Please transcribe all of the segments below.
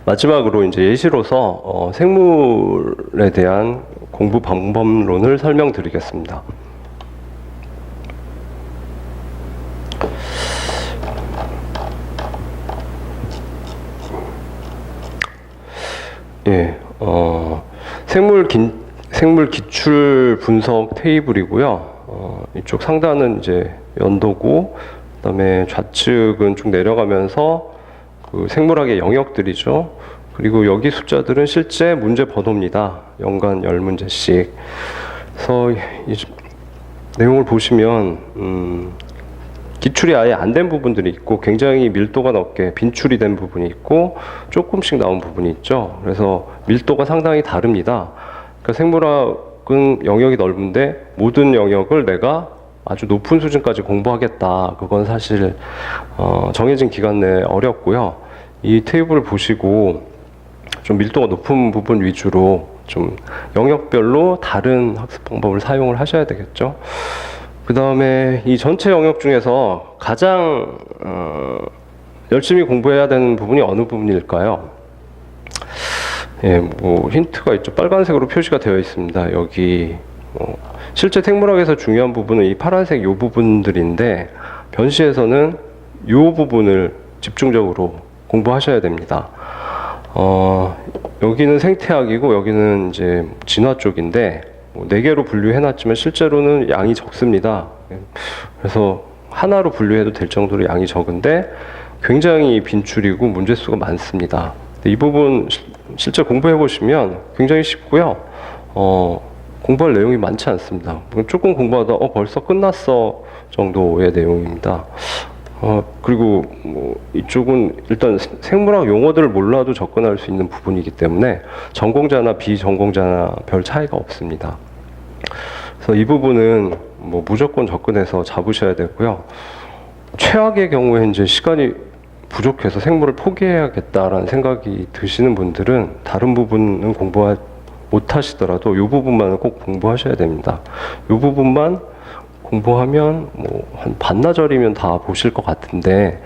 마지막으로 이제 예시로서 생물에 대한 공부 방법론을 설명드리겠습니다. 예, 생물 기출 분석 테이블이고요. 이쪽 상단은 이제 연도고, 그다음에 좌측은 쭉 내려가면서 그 생물학의 영역들이죠. 그리고 여기 숫자들은 실제 문제 번호입니다. 연간 10문제씩. 그래서 이 내용을 보시면 기출이 아예 안 된 부분들이 있고, 굉장히 밀도가 높게 빈출이 된 부분이 있고, 조금씩 나온 부분이 있죠. 그래서 밀도가 상당히 다릅니다. 그러니까 생물학은 영역이 넓은데 모든 영역을 내가 아주 높은 수준까지 공부하겠다, 그건 사실 정해진 기간 내에 어렵고요. 이 테이블을 보시고 좀 밀도가 높은 부분 위주로 좀 영역별로 다른 학습 방법을 사용을 하셔야 되겠죠. 그 다음에 이 전체 영역 중에서 가장 열심히 공부해야 되는 부분이 어느 부분일까요? 예, 뭐 힌트가 있죠. 빨간색으로 표시가 되어 있습니다. 여기 실제 생물학에서 중요한 부분은 이 파란색 요 부분들인데, 변시에서는 요 부분을 집중적으로 공부하셔야 됩니다. 여기는 생태학이고 여기는 이제 진화 쪽인데, 4개로 분류해놨지만 실제로는 양이 적습니다. 그래서 하나로 분류해도 될 정도로 양이 적은데 굉장히 빈출이고 문제수가 많습니다. 이 부분 실제 공부해보시면 굉장히 쉽고요. 공부할 내용이 많지 않습니다. 조금 공부하다 벌써 끝났어 정도의 내용입니다. 그리고 뭐 이쪽은 일단 생물학 용어들을 몰라도 접근할 수 있는 부분이기 때문에 전공자나 비전공자나 별 차이가 없습니다. 그래서 이 부분은 뭐 무조건 접근해서 잡으셔야 되고요. 최악의 경우에 이제 시간이 부족해서 생물을 포기해야겠다라는 생각이 드시는 분들은 다른 부분은 공부 못 하시더라도 이 부분만은 꼭 공부하셔야 됩니다. 이 부분만 공부하면 뭐 한 반나절이면 다 보실 것 같은데,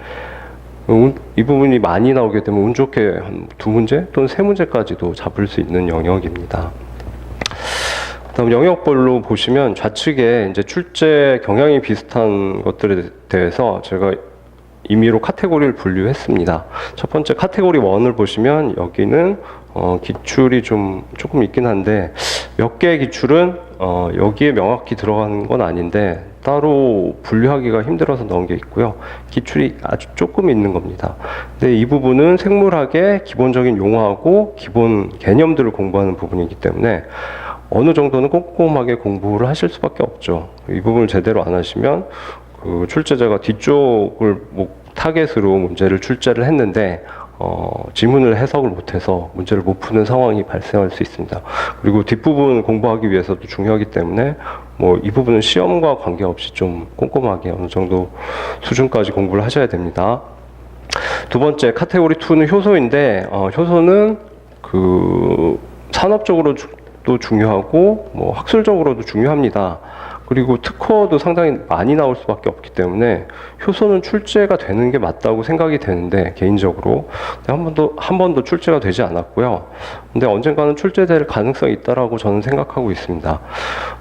이 부분이 많이 나오게 되면 운 좋게 한 2문제 또는 3문제까지도 잡을 수 있는 영역입니다. 그다음 영역별로 보시면 좌측에 이제 출제 경향이 비슷한 것들에 대해서 제가 임의로 카테고리를 분류했습니다. 첫 번째 카테고리 1을 보시면 여기는 기출이 조금 있긴 한데, 몇 개의 기출은 여기에 명확히 들어가는 건 아닌데 따로 분류하기가 힘들어서 넣은 게 있고요. 기출이 아주 조금 있는 겁니다. 근데 이 부분은 생물학의 기본적인 용어하고 기본 개념들을 공부하는 부분이기 때문에 어느 정도는 꼼꼼하게 공부를 하실 수밖에 없죠. 이 부분을 제대로 안 하시면 그 출제자가 뒤쪽을 타겟으로 문제를 출제를 했는데 지문을 해석을 못해서 문제를 못 푸는 상황이 발생할 수 있습니다. 그리고 뒷부분 공부하기 위해서도 중요하기 때문에 뭐 이 부분은 시험과 관계없이 좀 꼼꼼하게 어느 정도 수준까지 공부를 하셔야 됩니다. 두 번째 카테고리 2는 효소인데, 효소는 그 산업적으로도 중요하고 뭐 학술적으로도 중요합니다. 그리고 특허도 상당히 많이 나올 수밖에 없기 때문에 효소는 출제가 되는 게 맞다고 생각이 되는데, 개인적으로 한 번도 출제가 되지 않았고요. 근데 언젠가는 출제될 가능성이 있다라고 저는 생각하고 있습니다.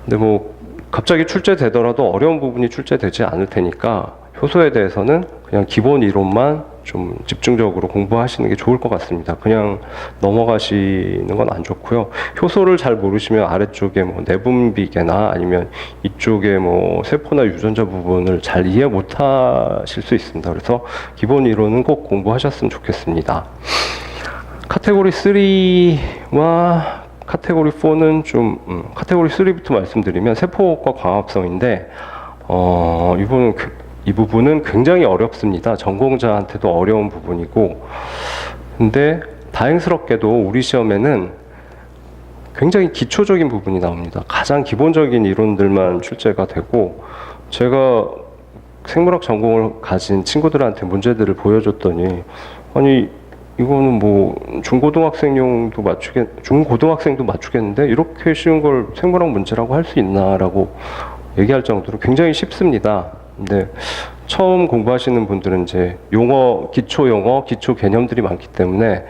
근데 뭐 갑자기 출제되더라도 어려운 부분이 출제되지 않을 테니까 효소에 대해서는 그냥 기본 이론만 좀 집중적으로 공부하시는 게 좋을 것 같습니다. 그냥 넘어가시는 건 안 좋고요. 효소를 잘 모르시면 아래쪽에 뭐 내분비계나 아니면 이쪽에 뭐 세포나 유전자 부분을 잘 이해 못 하실 수 있습니다. 그래서 기본 이론은 꼭 공부하셨으면 좋겠습니다. 카테고리 3와 카테고리 4는 카테고리 3부터 말씀드리면 세포과 광합성인데, 이 부분은 굉장히 어렵습니다. 전공자한테도 어려운 부분이고, 근데 다행스럽게도 우리 시험에는 굉장히 기초적인 부분이 나옵니다. 가장 기본적인 이론들만 출제가 되고, 제가 생물학 전공을 가진 친구들한테 문제들을 보여줬더니, 아니 이거는 뭐 중고등학생도 맞추겠는데 이렇게 쉬운 걸 생물학 문제라고 할 수 있나라고 얘기할 정도로 굉장히 쉽습니다. 근데 처음 공부하시는 분들은 이제 기초 용어, 기초 개념들이 많기 때문에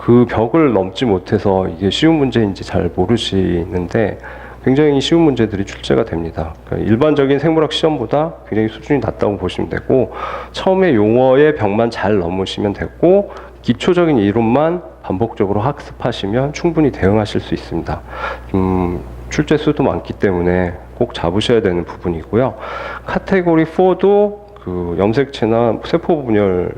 그 벽을 넘지 못해서 이게 쉬운 문제인지 잘 모르시는데 굉장히 쉬운 문제들이 출제가 됩니다. 그러니까 일반적인 생물학 시험보다 굉장히 수준이 낮다고 보시면 되고, 처음에 용어의 벽만 잘 넘으시면 되고 기초적인 이론만 반복적으로 학습하시면 충분히 대응하실 수 있습니다. 출제 수도 많기 때문에 꼭 잡으셔야 되는 부분이고요. 카테고리 4도 그 염색체나 세포 분열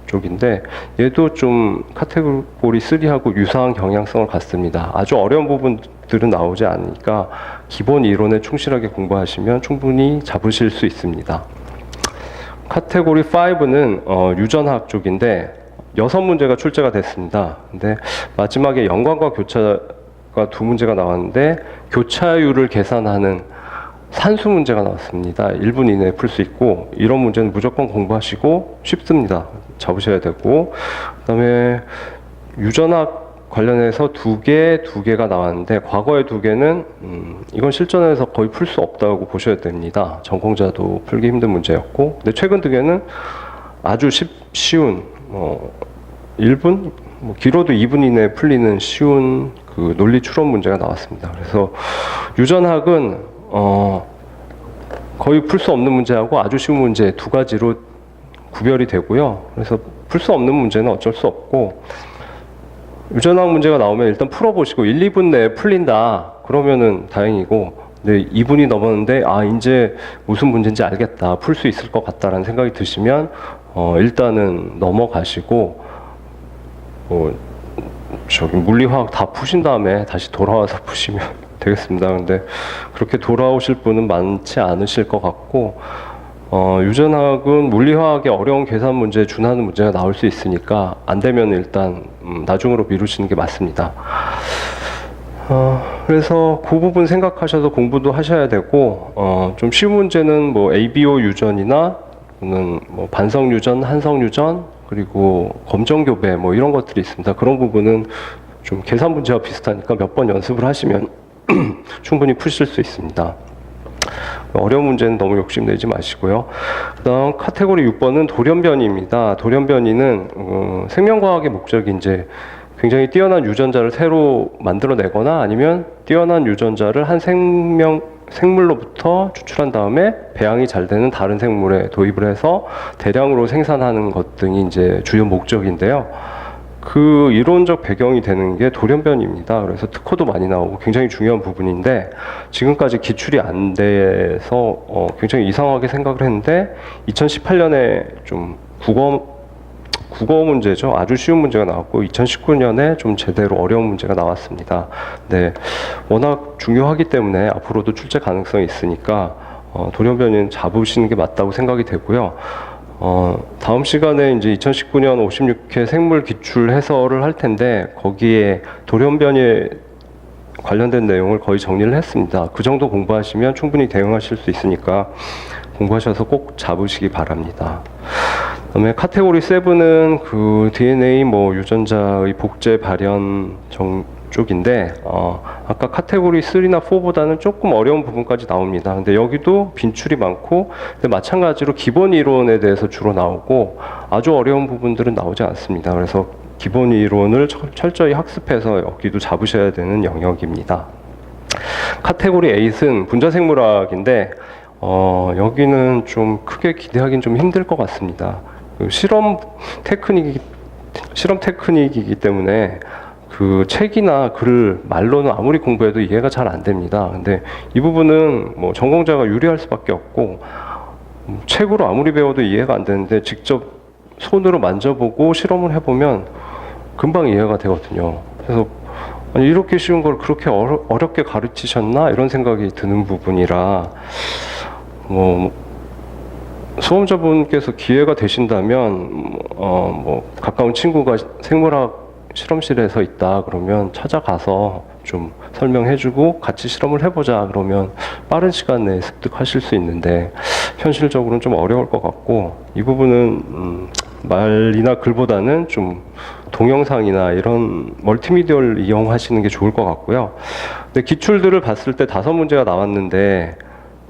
쪽인데 얘도 좀 카테고리 3하고 유사한 경향성을 갖습니다. 아주 어려운 부분들은 나오지 않으니까 기본 이론에 충실하게 공부하시면 충분히 잡으실 수 있습니다. 카테고리 5는 유전학 쪽인데 6문제가 출제가 됐습니다. 근데 마지막에 연관과 교차가 2문제가 나왔는데 교차율을 계산하는 산수 문제가 나왔습니다. 1분 이내에 풀 수 있고, 이런 문제는 무조건 공부하시고 쉽습니다. 잡으셔야 되고, 그다음에 유전학 관련해서 두 개가 나왔는데, 과거의 2개는 이건 실전에서 거의 풀 수 없다고 보셔야 됩니다. 전공자도 풀기 힘든 문제였고, 근데 최근 2개는 아주 쉬운 1분? 길어도 2분 이내에 풀리는 쉬운 그 논리 추론 문제가 나왔습니다. 그래서 유전학은 거의 풀 수 없는 문제하고 아주 쉬운 문제 2가지로 구별이 되고요. 그래서 풀 수 없는 문제는 어쩔 수 없고, 유전학 문제가 나오면 일단 풀어보시고 1, 2분 내에 풀린다 그러면은 다행이고, 근데 2분이 넘었는데 이제 무슨 문제인지 알겠다, 풀 수 있을 것 같다라는 생각이 드시면 일단은 넘어가시고 저기 물리화학 다 푸신 다음에 다시 돌아와서 푸시면 되겠습니다. 근데 그렇게 돌아오실 분은 많지 않으실 것 같고, 유전학은 물리화학의 어려운 계산 문제에 준하는 문제가 나올 수 있으니까 안 되면 일단 나중으로 미루시는 게 맞습니다. 그래서 그 부분 생각하셔서 공부도 하셔야 되고, 좀 쉬운 문제는 뭐 ABO 유전이나 뭐 반성 유전, 한성 유전, 그리고 검정 교배 뭐 이런 것들이 있습니다. 그런 부분은 좀 계산 문제와 비슷하니까 몇 번 연습을 하시면 충분히 푸실 수 있습니다. 어려운 문제는 너무 욕심내지 마시고요. 그다음 카테고리 6번은 돌연변이입니다. 돌연변이는 생명과학의 목적이 이제 굉장히 뛰어난 유전자를 새로 만들어내거나 아니면 뛰어난 유전자를 한 생물로부터 추출한 다음에 배양이 잘 되는 다른 생물에 도입을 해서 대량으로 생산하는 것 등이 이제 주요 목적인데요. 그 이론적 배경이 되는 게 돌연변이입니다. 그래서 특허도 많이 나오고 굉장히 중요한 부분인데, 지금까지 기출이 안 돼서 굉장히 이상하게 생각을 했는데 2018년에 좀 국어 문제죠. 아주 쉬운 문제가 나왔고 2019년에 좀 제대로 어려운 문제가 나왔습니다. 네, 워낙 중요하기 때문에 앞으로도 출제 가능성이 있으니까 돌연변이는 잡으시는 게 맞다고 생각이 되고요. 다음 시간에 이제 2019년 56회 생물 기출 해설을 할 텐데 거기에 돌연변이에 관련된 내용을 거의 정리를 했습니다. 그 정도 공부하시면 충분히 대응하실 수 있으니까 공부하셔서 꼭 잡으시기 바랍니다. 그다음에 카테고리 7은 그 DNA 뭐 유전자의 복제 발현 쪽인데 아까 카테고리 3나 4보다는 조금 어려운 부분까지 나옵니다. 근데 여기도 빈출이 많고, 근데 마찬가지로 기본 이론에 대해서 주로 나오고 아주 어려운 부분들은 나오지 않습니다. 그래서 기본 이론을 철저히 학습해서 여기도 잡으셔야 되는 영역입니다. 카테고리 8은 분자생물학인데 여기는 좀 크게 기대하기는 좀 힘들 것 같습니다. 실험 테크닉이기 때문에 그 책이나 글을 말로는 아무리 공부해도 이해가 잘 안 됩니다. 근데 이 부분은 뭐 전공자가 유리할 수밖에 없고, 책으로 아무리 배워도 이해가 안 되는데 직접 손으로 만져보고 실험을 해보면 금방 이해가 되거든요. 그래서 아니, 이렇게 쉬운 걸 그렇게 어렵게 가르치셨나 이런 생각이 드는 부분이라, 뭐 수험자분께서 기회가 되신다면 뭐 가까운 친구가 생물학 실험실에서 있다 그러면 찾아가서 좀 설명해주고 같이 실험을 해보자 그러면 빠른 시간 내에 습득하실 수 있는데, 현실적으로는 좀 어려울 것 같고, 이 부분은 말이나 글보다는 좀 동영상이나 이런 멀티미디어를 이용하시는 게 좋을 것 같고요. 근데 기출들을 봤을 때 5문제가 나왔는데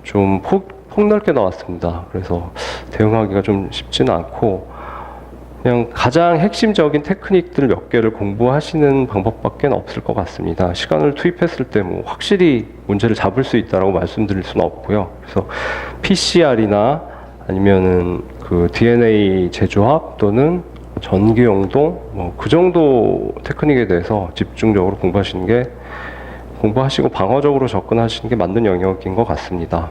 좀 폭넓게 나왔습니다. 그래서 대응하기가 좀 쉽지는 않고, 그냥 가장 핵심적인 테크닉들 몇 개를 공부하시는 방법밖에 없을 것 같습니다. 시간을 투입했을 때 뭐 확실히 문제를 잡을 수 있다라고 말씀드릴 수는 없고요. 그래서 PCR이나 아니면은 그 DNA 재조합 또는 전기 용동 뭐 그 정도 테크닉에 대해서 집중적으로 공부하시고 방어적으로 접근하시는 게 맞는 영역인 것 같습니다.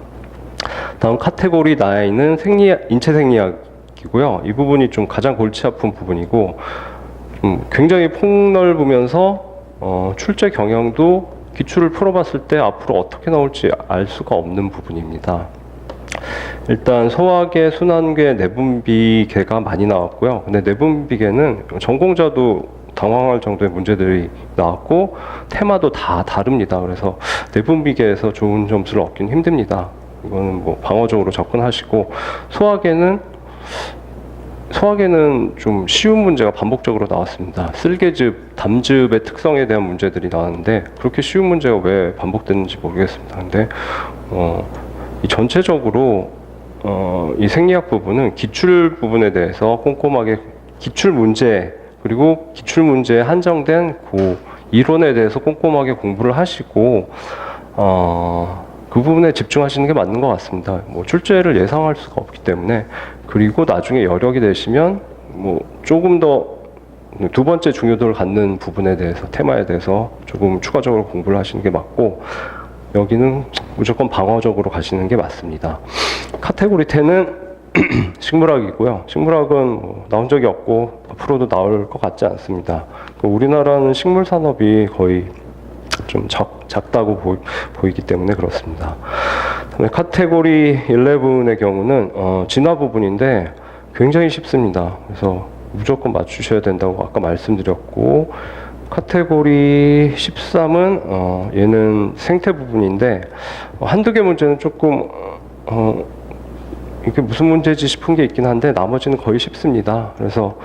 다음 카테고리 9은 인체 생리학이고요. 이 부분이 좀 가장 골치 아픈 부분이고 굉장히 폭넓으면서 출제 경향도 기출을 풀어봤을 때 앞으로 어떻게 나올지 알 수가 없는 부분입니다. 일단 소화계, 순환계, 내분비계가 많이 나왔고요. 근데 내분비계는 전공자도 당황할 정도의 문제들이 나왔고 테마도 다 다릅니다. 그래서 내분비계에서 좋은 점수를 얻기는 힘듭니다. 이거는 뭐 방어적으로 접근하시고 소화계는 좀 쉬운 문제가 반복적으로 나왔습니다. 쓸개즙, 담즙의 특성에 대한 문제들이 나왔는데 그렇게 쉬운 문제가 왜 반복됐는지 모르겠습니다. 근데 이 전체적으로 이 생리학 부분은 기출 부분에 대해서 꼼꼼하게 기출 문제 그리고 기출 문제에 한정된 그 이론에 대해서 꼼꼼하게 공부를 하시고 그 부분에 집중하시는 게 맞는 것 같습니다. 뭐 출제를 예상할 수가 없기 때문에 그리고 나중에 여력이 되시면 뭐 조금 더 두 번째 중요도를 갖는 부분에 대해서 테마에 대해서 조금 추가적으로 공부를 하시는 게 맞고 여기는 무조건 방어적으로 가시는 게 맞습니다. 카테고리 10은 식물학이고요. 식물학은 뭐 나온 적이 없고 앞으로도 나올 것 같지 않습니다. 우리나라는 식물 산업이 거의 좀 작다고 보이기 때문에 그렇습니다. 그다음에 카테고리 11의 경우는 진화 부분인데 굉장히 쉽습니다. 그래서 무조건 맞추셔야 된다고 아까 말씀드렸고 카테고리 13은 얘는 생태 부분인데 한두 개 문제는 조금 이게 무슨 문제지 싶은 게 있긴 한데 나머지는 거의 쉽습니다. 그래서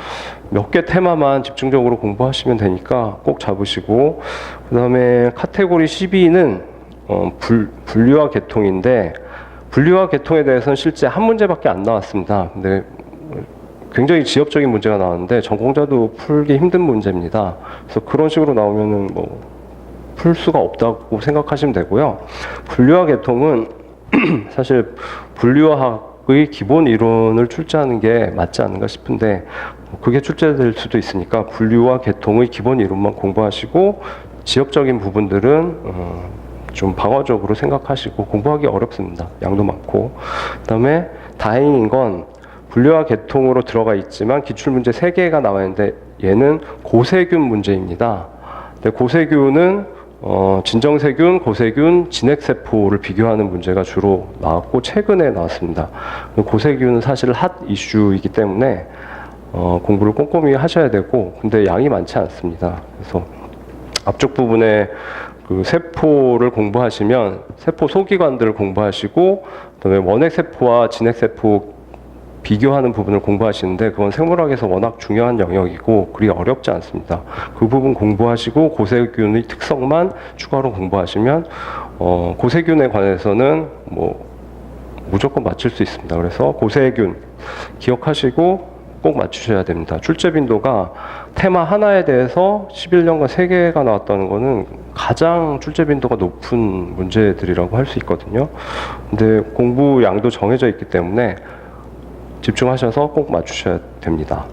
몇 개 테마만 집중적으로 공부하시면 되니까 꼭 잡으시고 그 다음에 카테고리 12는 분류와 계통인데 분류와 계통에 대해서는 실제 한 문제밖에 안 나왔습니다. 근데 굉장히 지엽적인 문제가 나왔는데 전공자도 풀기 힘든 문제입니다. 그래서 그런 식으로 나오면은 뭐 풀 수가 없다고 생각하시면 되고요. 분류와 계통은 사실 분류화학의 기본 이론을 출제하는 게 맞지 않는가 싶은데 그게 출제될 수도 있으니까 분류와 계통의 기본 이론만 공부하시고 지엽적인 부분들은 좀 방어적으로 생각하시고 공부하기 어렵습니다. 양도 많고. 그다음에 다행인 건 분류와 계통으로 들어가 있지만 기출문제 3개가 나와 있는데 얘는 고세균 문제입니다. 근데 고세균은 진정세균, 고세균, 진핵세포를 비교하는 문제가 주로 나왔고 최근에 나왔습니다. 고세균은 사실 핫 이슈이기 때문에 공부를 꼼꼼히 하셔야 되고 근데 양이 많지 않습니다. 그래서 앞쪽 부분에 그 세포를 공부하시면 세포 소기관들을 공부하시고 그다음에 원핵세포와 진핵세포 비교하는 부분을 공부하시는데 그건 생물학에서 워낙 중요한 영역이고 그리 어렵지 않습니다. 그 부분 공부하시고 고세균의 특성만 추가로 공부하시면 고세균에 관해서는 뭐 무조건 맞출 수 있습니다. 그래서 고세균 기억하시고 꼭 맞추셔야 됩니다. 출제 빈도가 테마 하나에 대해서 11년간 3개가 나왔다는 거는 가장 출제 빈도가 높은 문제들이라고 할 수 있거든요. 근데 공부 양도 정해져 있기 때문에 집중하셔서 꼭 맞추셔야 됩니다.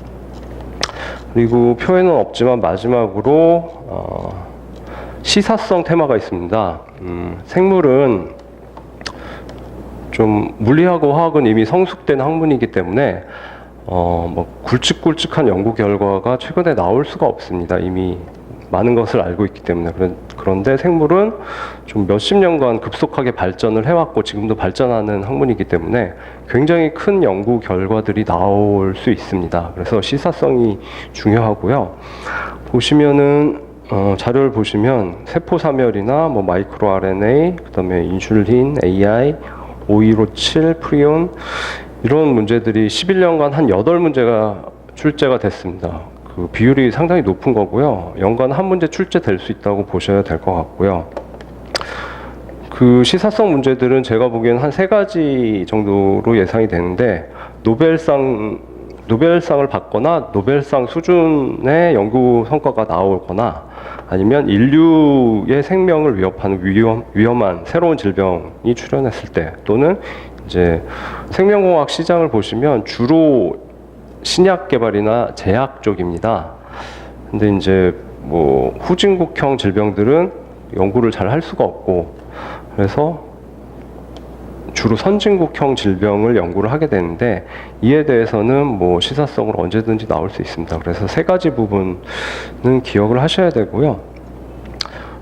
그리고 표에는 없지만 마지막으로 시사성 테마가 있습니다. 생물은 좀 물리하고 화학은 이미 성숙된 학문이기 때문에 뭐 굵직굵직한 연구 결과가 최근에 나올 수가 없습니다. 이미 많은 것을 알고 있기 때문에. 그런데 생물은 좀 몇십 년간 급속하게 발전을 해왔고 지금도 발전하는 학문이기 때문에 굉장히 큰 연구 결과들이 나올 수 있습니다. 그래서 시사성이 중요하고요. 보시면은 자료를 보시면 세포사멸이나 뭐 마이크로 RNA, 그다음에 인슐린, AI, 5157, 프리온 이런 문제들이 11년간 한 8문제가 출제가 됐습니다. 그 비율이 상당히 높은 거고요. 연간 한 문제 출제될 수 있다고 보셔야 될 것 같고요. 그 시사성 문제들은 제가 보기엔 한 3가지 정도로 예상이 되는데 노벨상 노벨상을 받거나 노벨상 수준의 연구 성과가 나오거나 아니면 인류의 생명을 위협하는 위험한 새로운 질병이 출현했을 때, 또는 이제 생명공학 시장을 보시면 주로 신약 개발이나 제약 쪽입니다. 근데 이제 뭐 후진국형 질병들은 연구를 잘 할 수가 없고, 그래서 주로 선진국형 질병을 연구를 하게 되는데, 이에 대해서는 뭐 시사성으로 언제든지 나올 수 있습니다. 그래서 세 가지 부분은 기억을 하셔야 되고요.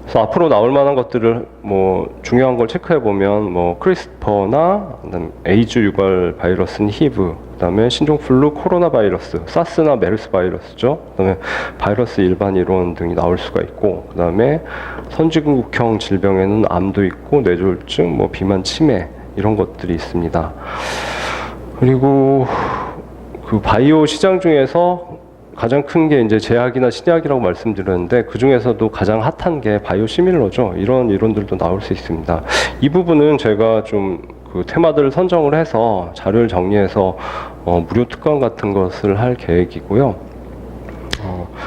그래서 앞으로 나올 만한 것들을 뭐 중요한 걸 체크해 보면 뭐 크리스퍼나 그다음에 에이즈 유발 바이러스인 히브, 그다음에 신종플루 코로나 바이러스, 사스나 메르스 바이러스죠. 그다음에 바이러스 일반 이론 등이 나올 수가 있고, 그다음에 선진국형 질병에는 암도 있고 뇌졸중, 뭐 비만, 치매 이런 것들이 있습니다. 그리고 그 바이오 시장 중에서 가장 큰 게 이제 제약이나 신약이라고 말씀드렸는데, 그 중에서도 가장 핫한 게 바이오 시밀러죠. 이런 이론들도 나올 수 있습니다. 이 부분은 제가 좀 그 테마들을 선정을 해서 자료를 정리해서 무료 특강 같은 것을 할 계획이고요.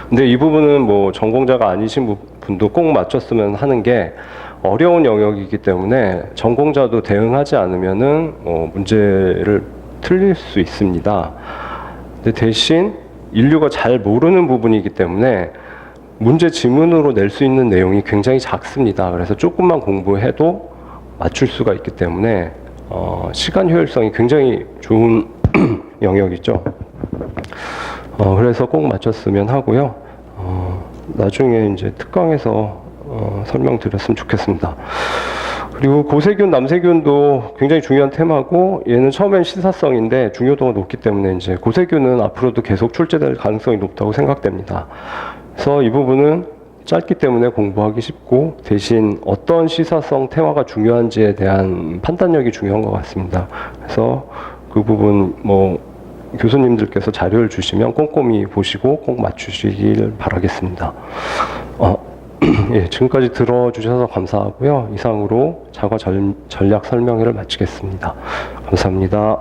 근데 이 부분은 뭐 전공자가 아니신 분도 꼭 맞췄으면 하는 게, 어려운 영역이기 때문에 전공자도 대응하지 않으면은 문제를 틀릴 수 있습니다. 근데 대신 인류가 잘 모르는 부분이기 때문에 문제 지문으로 낼 수 있는 내용이 굉장히 작습니다. 그래서 조금만 공부해도 맞출 수가 있기 때문에 시간 효율성이 굉장히 좋은 영역이죠. 그래서 꼭 맞췄으면 하고요. 나중에 이제 특강에서 설명드렸으면 좋겠습니다. 그리고 고세균, 남세균도 굉장히 중요한 테마고, 얘는 처음엔 시사성인데 중요도가 높기 때문에 이제 고세균은 앞으로도 계속 출제될 가능성이 높다고 생각됩니다. 그래서 이 부분은 짧기 때문에 공부하기 쉽고, 대신 어떤 시사성 테마가 중요한지에 대한 판단력이 중요한 것 같습니다. 그래서 그 부분 뭐 교수님들께서 자료를 주시면 꼼꼼히 보시고 꼭 맞추시길 바라겠습니다. 예, 지금까지 들어주셔서 감사하고요. 이상으로 자가 전략 설명회를 마치겠습니다. 감사합니다.